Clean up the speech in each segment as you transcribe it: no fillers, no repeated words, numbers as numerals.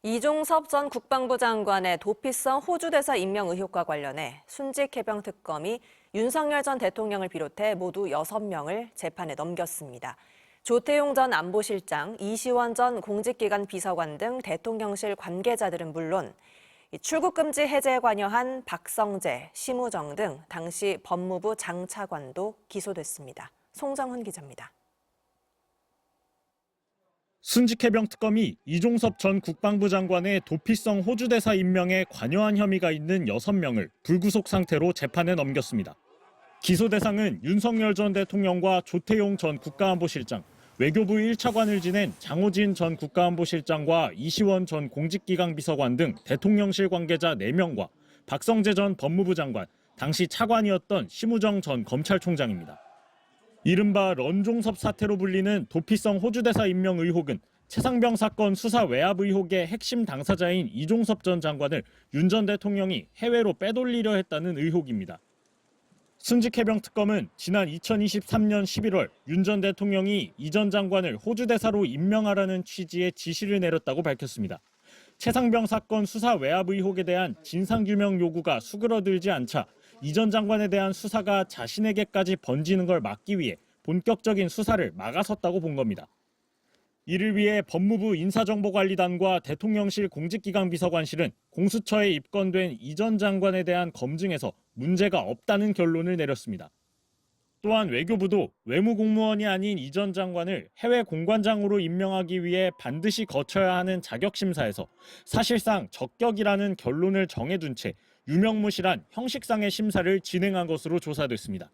이종섭 전 국방부 장관의 도피성 호주 대사 임명 의혹과 관련해 순직 해병 특검이 윤석열 전 대통령을 비롯해 모두 6명을 재판에 넘겼습니다. 조태용 전 안보실장, 이시원 전 공직기관 비서관 등 대통령실 관계자들은 물론 출국금지 해제에 관여한 박성재, 심우정 등 당시 법무부 장차관도 기소됐습니다. 송정훈 기자입니다. 순직해병 특검이 이종섭 전 국방부 장관의 도피성 호주 대사 임명에 관여한 혐의가 있는 6명을 불구속 상태로 재판에 넘겼습니다. 기소 대상은 윤석열 전 대통령과 조태용 전 국가안보실장, 외교부 1차관을 지낸 장호진 전 국가안보실장과 이시원 전 공직기강 비서관 등 대통령실 관계자 4명과 박성재 전 법무부 장관, 당시 차관이었던 심우정 전 검찰총장입니다. 이른바 런종섭 사태로 불리는 도피성 호주 대사 임명 의혹은 최상병 사건 수사 외압 의혹의 핵심 당사자인 이종섭 전 장관을 윤 전 대통령이 해외로 빼돌리려 했다는 의혹입니다. 순직해병 특검은 지난 2023년 11월 윤 전 대통령이 이 전 장관을 호주 대사로 임명하라는 취지의 지시를 내렸다고 밝혔습니다. 최상병 사건 수사 외압 의혹에 대한 진상규명 요구가 수그러들지 않자 이 전 장관에 대한 수사가 자신에게까지 번지는 걸 막기 위해 본격적인 수사를 막아섰다고 본 겁니다. 이를 위해 법무부 인사정보관리단과 대통령실 공직기강 비서관실은 공수처에 입건된 이 전 장관에 대한 검증에서 문제가 없다는 결론을 내렸습니다. 또한 외교부도 외무공무원이 아닌 이 전 장관을 해외 공관장으로 임명하기 위해 반드시 거쳐야 하는 자격심사에서 사실상 적격이라는 결론을 정해둔 채 유명무실한 형식상의 심사를 진행한 것으로 조사됐습니다.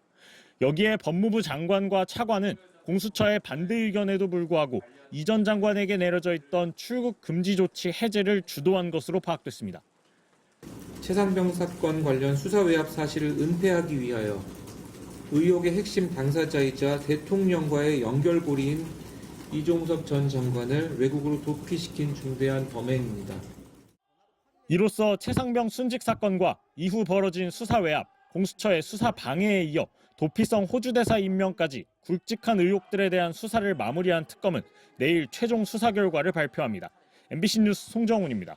여기에 법무부 장관과 차관은 공수처의 반대 의견에도 불구하고 이 전 장관에게 내려져 있던 출국 금지 조치 해제를 주도한 것으로 파악됐습니다. 최상병 사건 관련 수사 외압 사실을 은폐하기 위하여 의혹의 핵심 당사자이자 대통령과의 연결고리인 이종섭 전 장관을 외국으로 도피시킨 중대한 범행입니다. 이로써 최상병 순직 사건과 이후 벌어진 수사 외압, 공수처의 수사 방해에 이어 도피성 호주 대사 임명까지 굵직한 의혹들에 대한 수사를 마무리한 특검은 내일 최종 수사 결과를 발표합니다. MBC 뉴스 송정훈입니다.